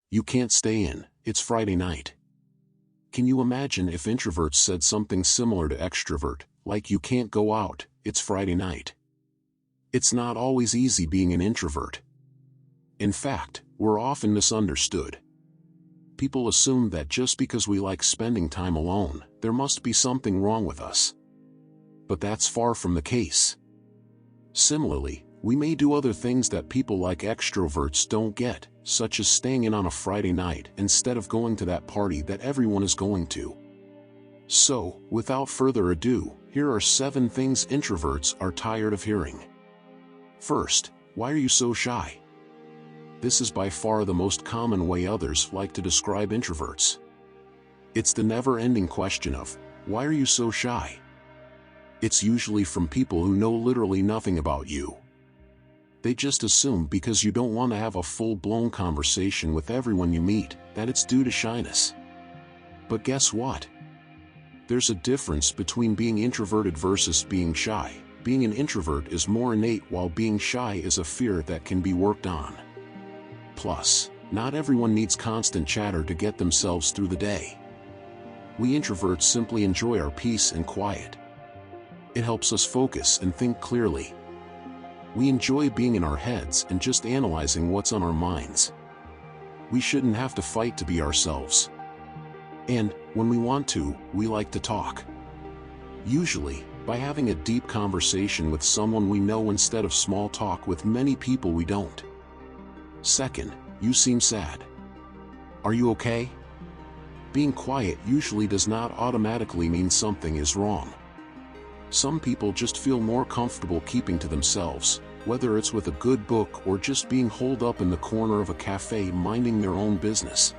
You can't stay in, it's Friday night. Can you imagine if introverts said something similar to extrovert, like you can't go out, it's Friday night? It's not always easy being an introvert. In fact, we're often misunderstood. People assume that just because we like spending time alone, there must be something wrong with us. But that's far from the case. Similarly, we may do other things that people like extroverts don't get, such as staying in on a Friday night instead of going to that party that everyone is going to. So, without further ado, here are 7 things introverts are tired of hearing. First, why are you so shy? This is by far the most common way others like to describe introverts. It's the never-ending question of, why are you so shy? It's usually from people who know literally nothing about you. They just assume because you don't want to have a full-blown conversation with everyone you meet, that it's due to shyness. But guess what? There's a difference between being introverted versus being shy. Being an introvert is more innate, while being shy is a fear that can be worked on. Plus, not everyone needs constant chatter to get themselves through the day. We introverts simply enjoy our peace and quiet. It helps us focus and think clearly. We enjoy being in our heads and just analyzing what's on our minds. We shouldn't have to fight to be ourselves. And, when we want to, we like to talk. Usually, by having a deep conversation with someone we know instead of small talk with many people we don't. Second, you seem sad. Are you okay? Being quiet usually does not automatically mean something is wrong. Some people just feel more comfortable keeping to themselves, whether it's with a good book or just being holed up in the corner of a cafe minding their own business.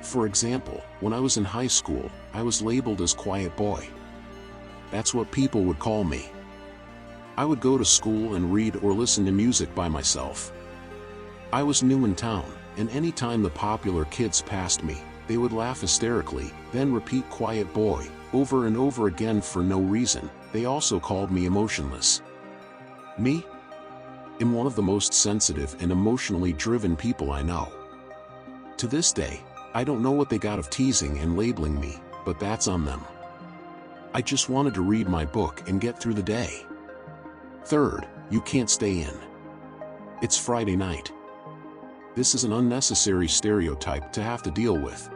For example, when I was in high school, I was labeled as quiet boy. That's what people would call me. I would go to school and read or listen to music by myself. I was new in town, and any time the popular kids passed me, they would laugh hysterically, then repeat quiet boy over and over again for no reason. They also called me emotionless. Me? I'm one of the most sensitive and emotionally driven people I know. To this day, I don't know what they got of teasing and labeling me, but that's on them. I just wanted to read my book and get through the day. Third, you can't stay in. It's Friday night. This is an unnecessary stereotype to have to deal with.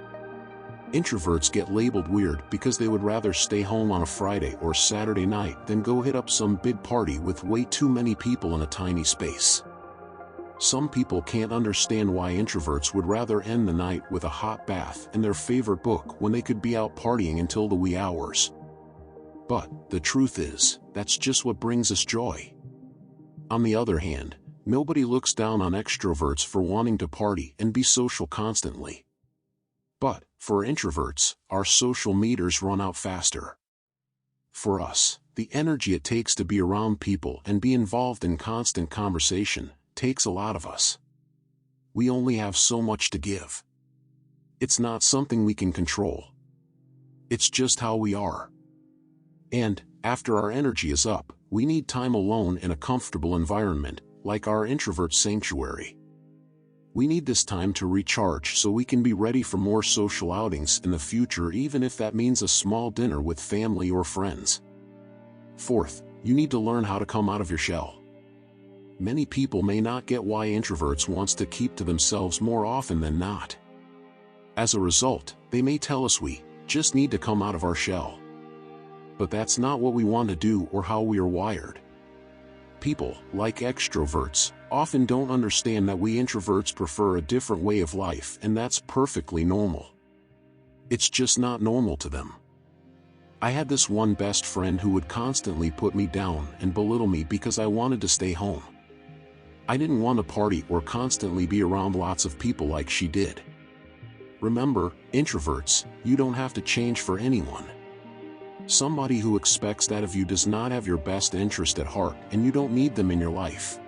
Introverts get labeled weird because they would rather stay home on a Friday or Saturday night than go hit up some big party with way too many people in a tiny space. Some people can't understand why introverts would rather end the night with a hot bath and their favorite book when they could be out partying until the wee hours. But the truth is, that's just what brings us joy. On the other hand, nobody looks down on extroverts for wanting to party and be social constantly. But, for introverts, our social meters run out faster. For us, the energy it takes to be around people and be involved in constant conversation takes a lot of us. We only have so much to give. It's not something we can control. It's just how we are. And, after our energy is up, we need time alone in a comfortable environment, like our introvert sanctuary. We need this time to recharge so we can be ready for more social outings in the future, even if that means a small dinner with family or friends. Fourth, you need to learn how to come out of your shell. Many people may not get why introverts want to keep to themselves more often than not. As a result, they may tell us we just need to come out of our shell. But that's not what we want to do or how we are wired. People, like extroverts, often don't understand that we introverts prefer a different way of life, and that's perfectly normal. It's just not normal to them. I had this one best friend who would constantly put me down and belittle me because I wanted to stay home. I didn't want to party or constantly be around lots of people like she did. Remember, introverts, you don't have to change for anyone. Somebody who expects that of you does not have your best interest at heart, and you don't need them in your life.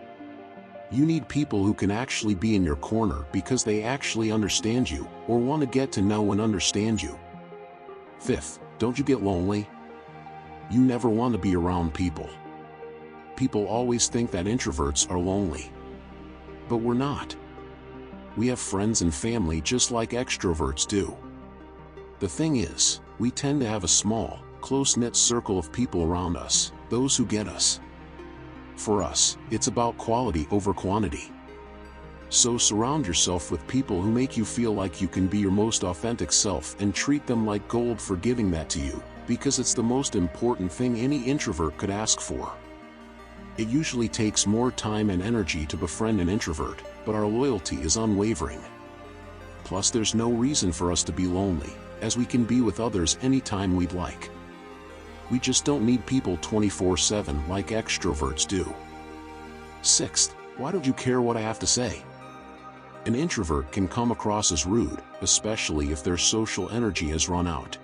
You need people who can actually be in your corner because they actually understand you, or want to get to know and understand you. Fifth, don't you get lonely? You never want to be around people. People always think that introverts are lonely. But we're not. We have friends and family just like extroverts do. The thing is, we tend to have a small, close-knit circle of people around us, those who get us. For us, it's about quality over quantity. So surround yourself with people who make you feel like you can be your most authentic self and treat them like gold for giving that to you, because it's the most important thing any introvert could ask for. It usually takes more time and energy to befriend an introvert, but our loyalty is unwavering. Plus, there's no reason for us to be lonely, as we can be with others anytime we'd like. We just don't need people 24/7 like extroverts do. Sixth, why don't you care what I have to say? An introvert can come across as rude, especially if their social energy has run out.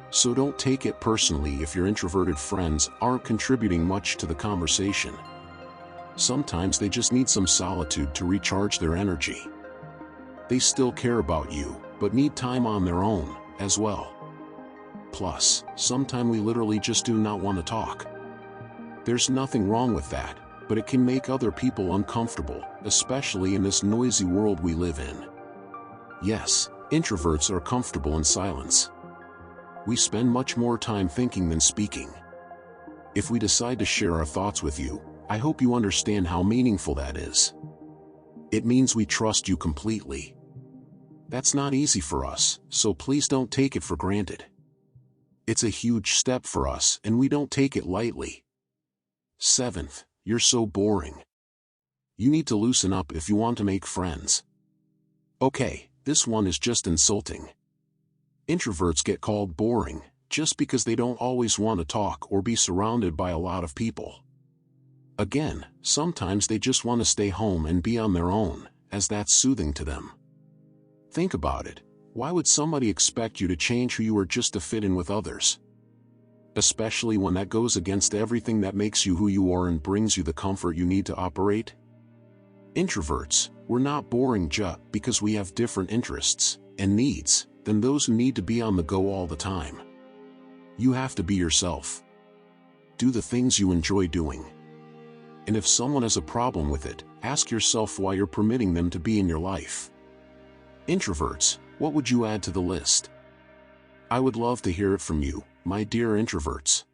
So don't take it personally if your introverted friends aren't contributing much to the conversation. Sometimes they just need some solitude to recharge their energy. They still care about you, but need time on their own, as well. Plus, sometimes we literally just do not want to talk. There's nothing wrong with that, but it can make other people uncomfortable, especially in this noisy world we live in. Yes, introverts are comfortable in silence. We spend much more time thinking than speaking. If we decide to share our thoughts with you, I hope you understand how meaningful that is. It means we trust you completely. That's not easy for us, so please don't take it for granted. It's a huge step for us and we don't take it lightly. Seventh, you're so boring. You need to loosen up if you want to make friends. Okay, this one is just insulting. Introverts get called boring, just because they don't always want to talk or be surrounded by a lot of people. Again, sometimes they just want to stay home and be on their own, as that's soothing to them. Think about it, why would somebody expect you to change who you are just to fit in with others? Especially when that goes against everything that makes you who you are and brings you the comfort you need to operate? Introverts, we're not boring just because we have different interests and needs than those who need to be on the go all the time. You have to be yourself. Do the things you enjoy doing. And if someone has a problem with it, ask yourself why you're permitting them to be in your life. Introverts, what would you add to the list? I would love to hear it from you, my dear introverts.